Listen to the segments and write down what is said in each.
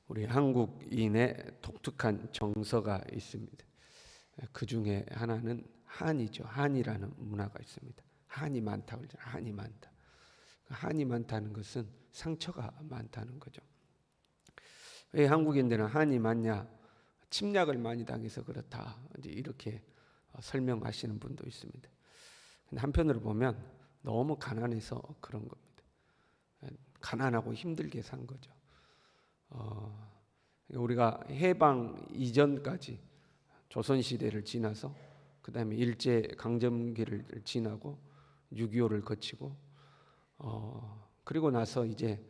우리 한국인의 독특한 정서가 있습니다. 그 중에 하나는 한이죠. 한이라는 문화가 있습니다. 한이 많다 그러잖아요. 한이 많다. 한이 많다는 것은 상처가 많다는 거죠. 왜 한국인들은 한이 많냐? 침략을 많이 당해서 그렇다. 이제 이렇게 설명하시는 분도 있습니다. 근데 한편으로 보면 너무 가난해서 그런 겁니다. 가난하고 힘들게 산 거죠. 우리가 해방 이전까지 조선시대를 지나서 그 다음에 일제강점기를 지나고 6.25를 거치고 그리고 나서 이제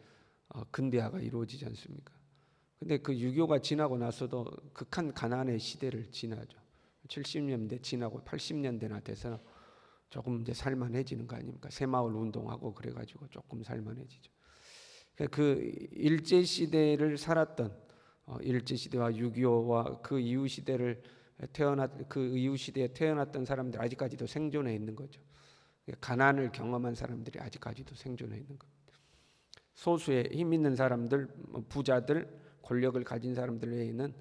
근대화가 이루어지지 않습니까? 근데 그 6.25가 지나고 나서도 극한 가난의 시대를 지나죠. 70년대 지나고 80년대나 돼서 조금 이제 살만해지는 거 아닙니까? 새마을 운동하고 그래가지고 조금 살만해지죠. 그 일제 시대를 살았던 일제 시대와 6.25와 그 이후 시대를 그 이후 시대에 태어났던 사람들 아직까지도 생존해 있는 거죠. 가난을 경험한 사람들이 아직까지도 생존해 있는 겁니다. 소수의 힘 있는 사람들, 부자들, 권력을 가진 사람들 외에는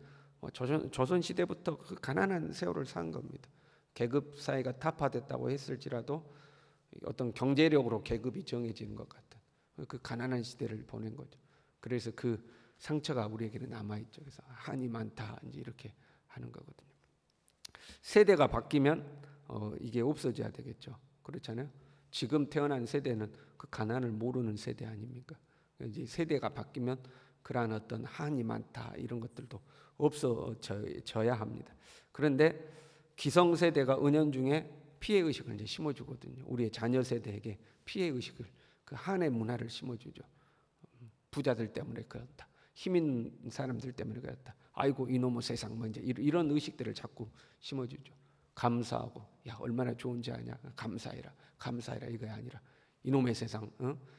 조선 시대부터 그 가난한 세월을 산 겁니다. 계급 사회가 타파됐다고 했을지라도 어떤 경제력으로 계급이 정해지는 것 같은 그 가난한 시대를 보낸 거죠. 그래서 그 상처가 우리에게는 남아 있죠. 그래서 한이 많다 이제 이렇게 하는 거거든요. 세대가 바뀌면 이게 없어져야 되겠죠. 그렇잖아요. 지금 태어난 세대는 그 가난을 모르는 세대 아닙니까? 이제 세대가 바뀌면 그러한 어떤 한이 많다 이런 것들도 없어져야 합니다. 그런데 기성세대가 은연중에 피해의식을 이제 심어주거든요. 우리의 자녀 세대에게 피해의식을 그 한의 문화를 심어주죠. 부자들 때문에 그렇다. 힘 있는 사람들 때문에 그렇다. 아이고 이놈의 세상 뭐 이제 이런 의식들을 자꾸 심어주죠. 감사하고 야 얼마나 좋은지 아냐. 감사해라. 감사해라 이거야 아니라 이놈의 세상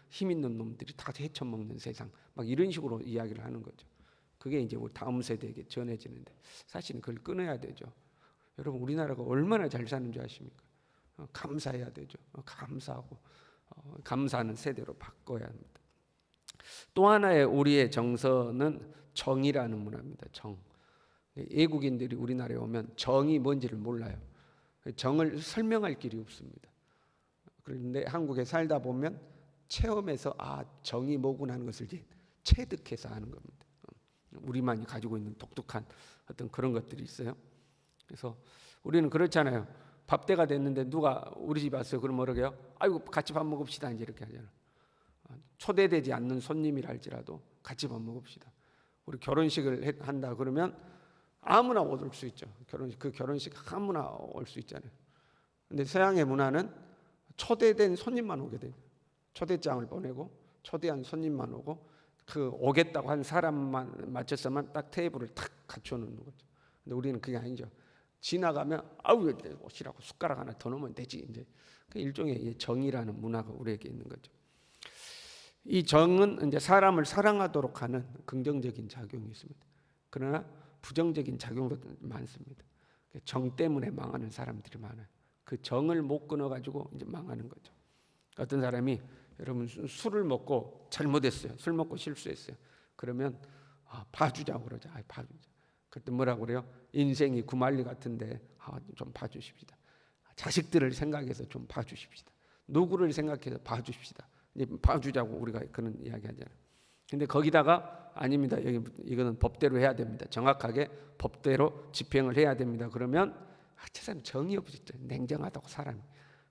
힘 있는 놈들이 다 헤쳐먹는 세상 막 이런 식으로 이야기를 하는 거죠. 그게 이제 우리 다음 세대에게 전해지는데 사실은 그걸 끊어야 되죠. 여러분 우리나라가 얼마나 잘 사는 줄 아십니까? 감사해야 되죠. 감사하고 감사하는 세대로 바꿔야 합니다. 또 하나의 우리의 정서는 정이라는 문화입니다. 정. 외국인들이 우리나라에 오면 정이 뭔지를 몰라요. 정을 설명할 길이 없습니다. 그런데 한국에 살다 보면 체험해서 정이 뭐구나 하는 것을 이제 체득해서 하는 겁니다. 우리만이 가지고 있는 독특한 어떤 그런 것들이 있어요. 그래서 우리는 그렇잖아요. 밥때가 됐는데 누가 우리 집 왔어요. 그럼 뭐라고 해요? 아이고 같이 밥 먹읍시다 이제 이렇게 하잖아요. 초대되지 않는 손님이라 할지라도 같이 밥 먹읍시다. 우리 결혼식을 한다 그러면 아무나 올 수 있죠. 그 결혼식 아무나 올 수 있잖아요. 근데 서양의 문화는 초대된 손님만 오게 돼요. 초대장을 보내고 초대한 손님만 오고 그 오겠다고 한 사람만 맞춰서만 딱 테이블을 탁 갖춰 놓는 거죠. 근데 우리는 그게 아니죠. 지나가면 아우 오시라고 숟가락 하나 더 넣으면 되지. 이제 그 일종의 정이라는 문화가 우리에게 있는 거죠. 이 정은 이제 사람을 사랑하도록 하는 긍정적인 작용이 있습니다. 그러나 부정적인 작용도 많습니다. 정 때문에 망하는 사람들이 많아요. 그 정을 못 끊어가지고 이제 망하는 거죠. 어떤 사람이 여러분 술을 먹고 잘못했어요. 술 먹고 실수했어요. 그러면 봐주자고 그러죠. 봐주자. 그때 뭐라고 그래요? 인생이 구말리 같은데 좀 봐주십시다. 자식들을 생각해서 좀 봐주십시다. 누구를 생각해서 봐주십시다. 이제 봐주자고 우리가 그런 이야기 하잖아요. 근데 거기다가 아닙니다. 이거는 법대로 해야 됩니다. 정확하게 법대로 집행을 해야 됩니다. 그러면 저 사람 정이 없었죠. 냉정하다고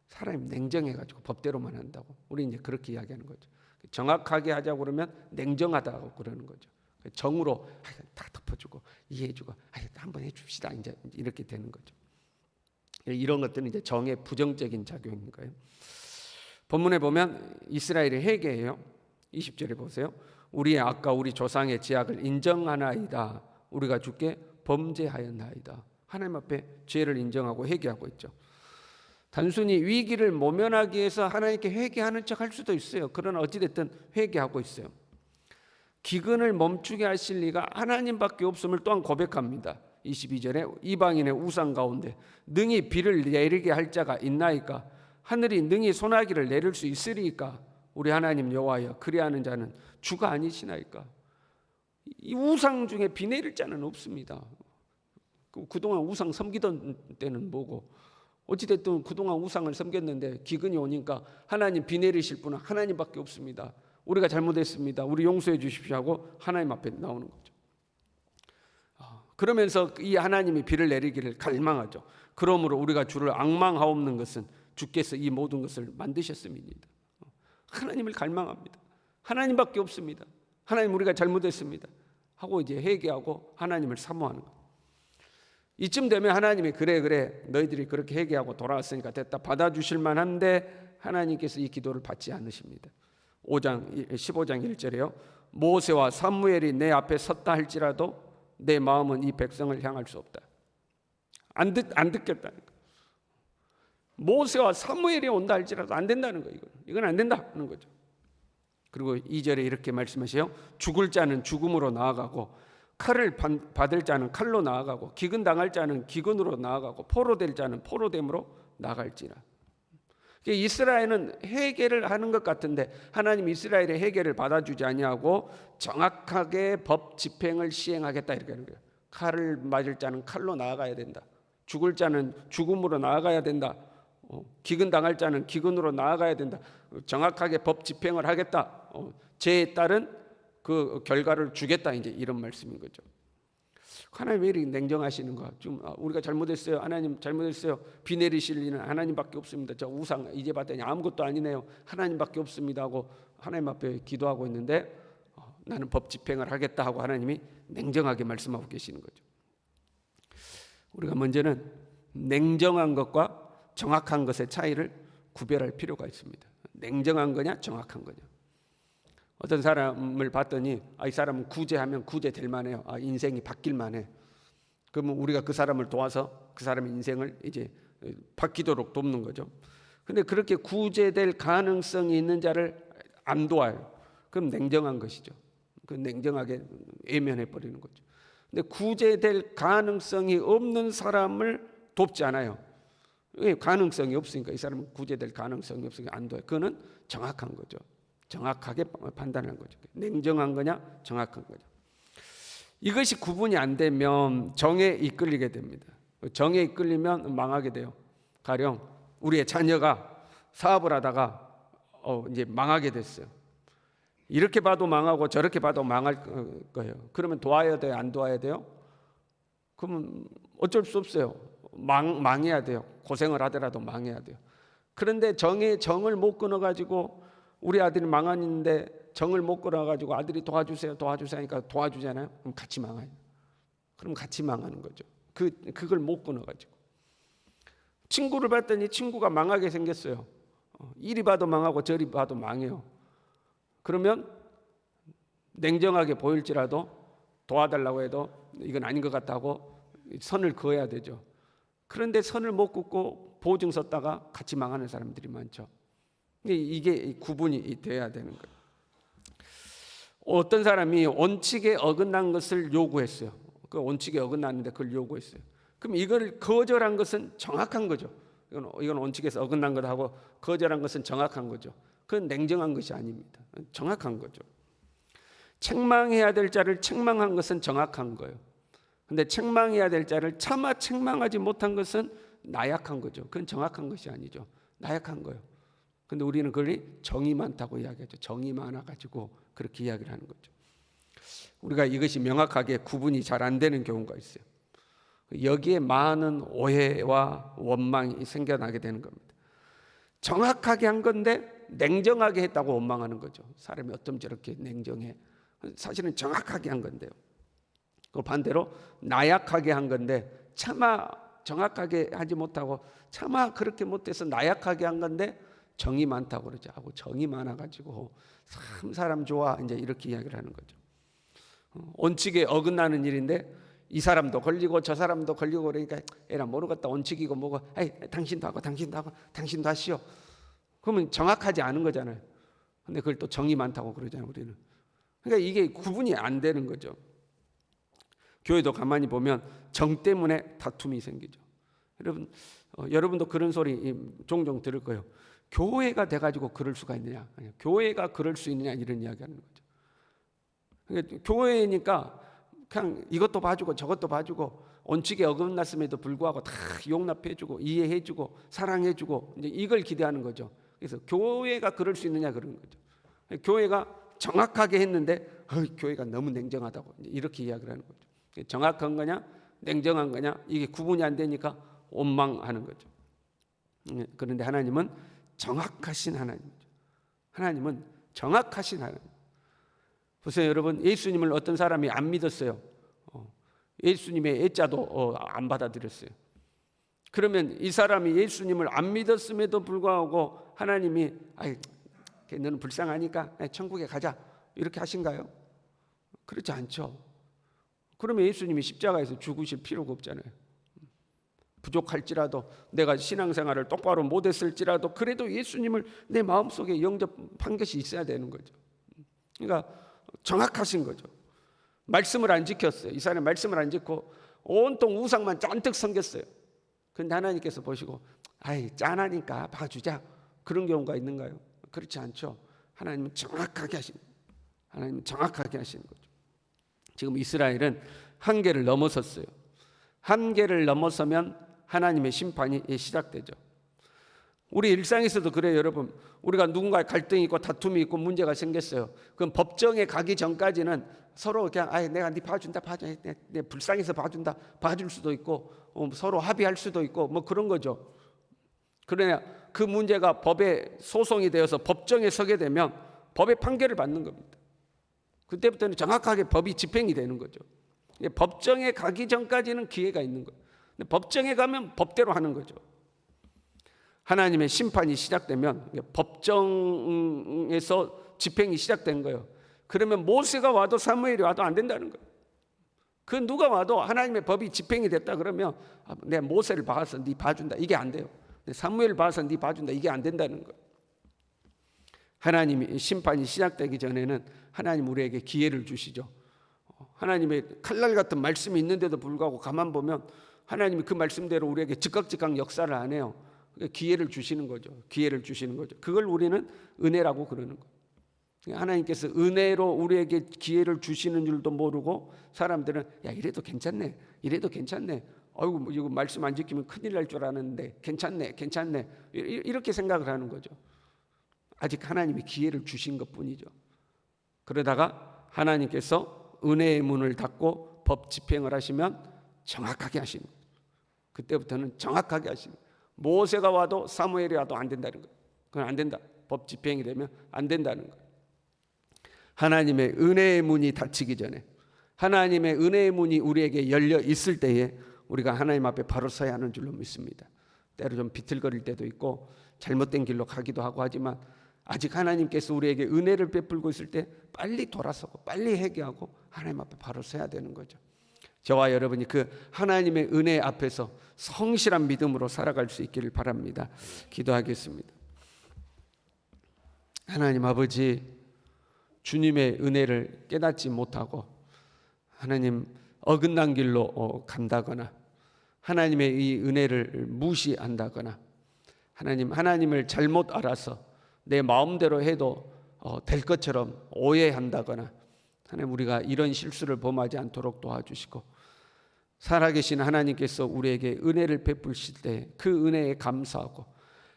사람이 냉정해가지고 법대로만 한다고. 우리 이제 그렇게 이야기하는 거죠. 정확하게 하자고 그러면 냉정하다고 그러는 거죠. 정으로 다 덮어주고 이해해주고 한번 해줍시다. 이제 이렇게 되는 거죠. 이런 것들은 이제 정의 부정적인 작용인 거예요. 본문에 보면 이스라엘이 회개해요. 20절에 보세요. 우리의 악과 우리 조상의 죄악을 인정하나이다. 우리가 주께 범죄하였나이다. 하나님 앞에 죄를 인정하고 회개하고 있죠. 단순히 위기를 모면하기 위해서 하나님께 회개하는 척 할 수도 있어요. 그러나 어찌됐든 회개하고 있어요. 기근을 멈추게 하실 리가 하나님밖에 없음을 또한 고백합니다. 22절에 이방인의 우상 가운데 능히 비를 내리게 할 자가 있나이까? 하늘이 능히 소나기를 내릴 수 있으리이까? 우리 하나님 여호와여 그리하는 자는 주가 아니시나이까? 이 우상 중에 비 내릴 자는 없습니다. 그동안 우상 섬기던 때는 뭐고, 어찌됐든 그동안 우상을 섬겼는데 기근이 오니까 하나님 비 내리실 분은 하나님밖에 없습니다. 우리가 잘못했습니다. 우리 용서해 주십시오 하고 하나님 앞에 나오는 거죠. 그러면서 이 하나님이 비를 내리기를 갈망하죠. 그러므로 우리가 주를 앙망하옵는 것은 주께서 이 모든 것을 만드셨음이니이다. 하나님을 갈망합니다. 하나님밖에 없습니다. 하나님 우리가 잘못했습니다 하고 이제 회개하고 하나님을 사모하는 거예요. 이쯤 되면 하나님이 그래 너희들이 그렇게 회개하고 돌아왔으니까 됐다 받아주실 만한데 하나님께서 이 기도를 받지 않으십니다. 15장 1절에요. 모세와 사무엘이 내 앞에 섰다 할지라도 내 마음은 이 백성을 향할 수 없다. 안 듣겠다는 거예요. 모세와 사무엘이 온다 할지라도 안 된다는 거예요. 이건 안 된다는 거죠. 그리고 2절에 이렇게 말씀하세요. 죽을 자는 죽음으로 나아가고 칼을 받을 자는 칼로 나아가고 기근 당할 자는 기근으로 나아가고 포로될 자는 포로됨으로 나갈지라. 이스라엘은 회개를 하는 것 같은데 하나님 이스라엘의 회개를 받아주지 아니하고 정확하게 법 집행을 시행하겠다 이렇게 하는 거예요. 칼을 맞을 자는 칼로 나아가야 된다. 죽을 자는 죽음으로 나아가야 된다. 기근 당할 자는 기근으로 나아가야 된다. 정확하게 법 집행을 하겠다. 죄에 따른 그 결과를 주겠다. 이제 이런 말씀인 거죠. 하나님 왜 이렇게 냉정하시는 거야? 지금 우리가 잘못했어요. 하나님 잘못했어요. 비 내리실 리는 하나님밖에 없습니다. 저 우상 이제 봤더니 아무것도 아니네요. 하나님밖에 없습니다 하고 하나님 앞에 기도하고 있는데 나는 법 집행을 하겠다 하고 하나님이 냉정하게 말씀하고 계시는 거죠. 우리가 먼저는 냉정한 것과 정확한 것의 차이를 구별할 필요가 있습니다. 냉정한 거냐 정확한 거냐. 어떤 사람을 봤더니 이 사람은 구제하면 구제될 만해요. 인생이 바뀔 만해. 그러면 우리가 그 사람을 도와서 그 사람의 인생을 이제 바뀌도록 돕는 거죠. 근데 그렇게 구제될 가능성이 있는 자를 안 도와요. 그럼 냉정한 것이죠. 그 냉정하게 외면해 버리는 거죠. 근데 구제될 가능성이 없는 사람을 돕지 않아요. 왜? 가능성이 없으니까. 이 사람은 구제될 가능성이 없으니까 안 도와요. 그거는 정확한 거죠. 정확하게 판단하는 거죠. 냉정한 거냐 정확한 거냐. 이것이 구분이 안 되면 정에 이끌리게 됩니다. 정에 이끌리면 망하게 돼요. 가령 우리의 자녀가 사업을 하다가 이제 망하게 됐어요. 이렇게 봐도 망하고 저렇게 봐도 망할 거예요. 그러면 도와야 돼요? 안 도와야 돼요? 그러면 어쩔 수 없어요. 망해야 돼요. 고생을 하더라도 망해야 돼요. 그런데 정을 못 끊어가지고 우리 아들이 망하는데 정을 못 끊어가지고 아들이 도와주세요 하니까 도와주잖아요. 그럼 같이 망해요. 그럼 같이 망하는 거죠. 그걸 못 끊어가지고. 친구를 봤더니 친구가 망하게 생겼어요. 이리 봐도 망하고 저리 봐도 망해요. 그러면 냉정하게 보일지라도 도와달라고 해도 이건 아닌 것 같다고 선을 그어야 되죠. 그런데 선을 못 긋고 보증 섰다가 같이 망하는 사람들이 많죠. 이게 구분이 돼야 되는 거예요. 어떤 사람이 원칙에 어긋난 것을 요구했어요. 그 원칙에 어긋났는데 그걸 요구했어요. 그럼 이걸 거절한 것은 정확한 거죠. 이건 원칙에서 어긋난 것하고 거절한 것은 정확한 거죠. 그건 냉정한 것이 아닙니다. 정확한 거죠. 책망해야 될 자를 책망한 것은 정확한 거예요. 근데 책망해야 될 자를 차마 책망하지 못한 것은 나약한 거죠. 그건 정확한 것이 아니죠. 나약한 거예요. 근데 우리는 그걸 정이 많다고 이야기하죠. 정이 많아가지고 그렇게 이야기를 하는 거죠. 우리가 이것이 명확하게 구분이 잘 안 되는 경우가 있어요. 여기에 많은 오해와 원망이 생겨나게 되는 겁니다. 정확하게 한 건데 냉정하게 했다고 원망하는 거죠. 사람이 어쩜 저렇게 냉정해. 사실은 정확하게 한 건데요. 그 반대로 나약하게 한 건데 차마 정확하게 하지 못하고 차마 그렇게 못해서 나약하게 한 건데 정이 많다고 그러죠. 하고 정이 많아가지고 참 사람 좋아 이제 이렇게 이야기를 하는 거죠. 원칙에 어긋나는 일인데 이 사람도 걸리고 저 사람도 걸리고 그러니까 에라 모르겠다 원칙이고 뭐고 당신도 하고 당신도 하시오. 그러면 정확하지 않은 거잖아요. 근데 그걸 또 정이 많다고 그러잖아요. 우리는. 그러니까 이게 구분이 안 되는 거죠. 교회도 가만히 보면 정 때문에 다툼이 생기죠. 여러분도 그런 소리 종종 들을 거예요. 교회가 돼가지고 그럴 수가 있느냐? 교회가 그럴 수 있느냐? 이런 이야기하는 거죠. 그러니까 교회니까 그냥 이것도 봐주고 저것도 봐주고 원칙에 어긋났음에도 불구하고 다 용납해주고 이해해주고 사랑해주고 이제 이걸 기대하는 거죠. 그래서 교회가 그럴 수 있느냐 그런 거죠. 교회가 정확하게 했는데 교회가 너무 냉정하다고 이렇게 이야기를 하는 거죠. 정확한 거냐 냉정한 거냐 이게 구분이 안 되니까 원망하는 거죠. 그런데 하나님은 정확하신 하나님이죠. 하나님은 정확하신 하나님. 보세요 여러분, 예수님을 어떤 사람이 안 믿었어요. 예수님의 애자도 안 받아들였어요. 그러면 이 사람이 예수님을 안 믿었음에도 불구하고 하나님이 너는 불쌍하니까 천국에 가자 이렇게 하신가요? 그렇지 않죠. 그러면 예수님이 십자가에서 죽으실 필요가 없잖아요. 부족할지라도 내가 신앙생활을 똑바로 못했을지라도 그래도 예수님을 내 마음속에 영접한 것이 있어야 되는 거죠. 그러니까 정확하신 거죠. 말씀을 안 지켰어요. 이 사람이 말씀을 안 지키고 온통 우상만 잔뜩 섬겼어요. 그런데 하나님께서 보시고 짠하니까 봐주자 그런 경우가 있는가요? 그렇지 않죠. 하나님은 정확하게 하시는 거예요. 하나님은 정확하게 하시는 거죠. 지금 이스라엘은 한계를 넘어섰어요. 한계를 넘어서면 하나님의 심판이 시작되죠. 우리 일상에서도 그래요 여러분. 우리가 누군가의 갈등이 있고 다툼이 있고 문제가 생겼어요. 그럼 법정에 가기 전까지는 서로 그냥 내가 네 봐준다 내 불쌍해서 봐준다 봐줄 수도 있고 서로 합의할 수도 있고 뭐 그런 거죠. 그러나 그 문제가 법에 소송이 되어서 법정에 서게 되면 법의 판결을 받는 겁니다. 그때부터는 정확하게 법이 집행이 되는 거죠. 법정에 가기 전까지는 기회가 있는 거예요. 근데 법정에 가면 법대로 하는 거죠. 하나님의 심판이 시작되면 법정에서 집행이 시작된 거예요. 그러면 모세가 와도 사무엘이 와도 안 된다는 거예요. 그 누가 와도 하나님의 법이 집행이 됐다 그러면 내가 모세를 봐서 네 봐준다 이게 안 돼요. 사무엘을 봐서 네 봐준다 이게 안 된다는 거예요. 하나님이 심판이 시작되기 전에는 하나님 우리에게 기회를 주시죠. 하나님의 칼날 같은 말씀이 있는데도 불구하고 가만 보면 하나님이 그 말씀대로 우리에게 즉각 역사를 안 해요. 기회를 주시는 거죠. 기회를 주시는 거죠. 그걸 우리는 은혜라고 그러는 거예요. 하나님께서 은혜로 우리에게 기회를 주시는 줄도 모르고 사람들은 이래도 괜찮네. 이래도 괜찮네. 아이고 이거 말씀 안 지키면 큰일 날 줄 알았는데 괜찮네. 이렇게 생각을 하는 거죠. 아직 하나님이 기회를 주신 것뿐이죠. 그러다가 하나님께서 은혜의 문을 닫고 법 집행을 하시면 정확하게 하시는 거예요. 그때부터는 정확하게 하시는 거예요. 모세가 와도 사무엘이 와도 안 된다는 거예요. 그건 안 된다. 법 집행이 되면 안 된다는 거예요. 하나님의 은혜의 문이 닫히기 전에 하나님의 은혜의 문이 우리에게 열려 있을 때에 우리가 하나님 앞에 바로 서야 하는 줄로 믿습니다. 때로 좀 비틀거릴 때도 있고 잘못된 길로 가기도 하고 하지만 아직 하나님께서 우리에게 은혜를 베풀고 있을 때 빨리 돌아서고 빨리 회개하고 하나님 앞에 바로 서야 되는 거죠. 저와 여러분이 그 하나님의 은혜 앞에서 성실한 믿음으로 살아갈 수 있기를 바랍니다. 기도하겠습니다. 하나님 아버지, 주님의 은혜를 깨닫지 못하고 하나님 어긋난 길로 간다거나 하나님의 이 은혜를 무시한다거나 하나님을 잘못 알아서 내 마음대로 해도 될 것처럼 오해한다거나 하나님 우리가 이런 실수를 범하지 않도록 도와주시고 살아계신 하나님께서 우리에게 은혜를 베푸실 때 그 은혜에 감사하고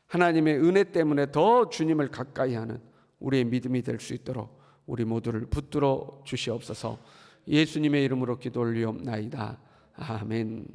하나님의 은혜 때문에 더 주님을 가까이 하는 우리의 믿음이 될 수 있도록 우리 모두를 붙들어 주시옵소서. 예수님의 이름으로 기도 올리옵나이다. 아멘.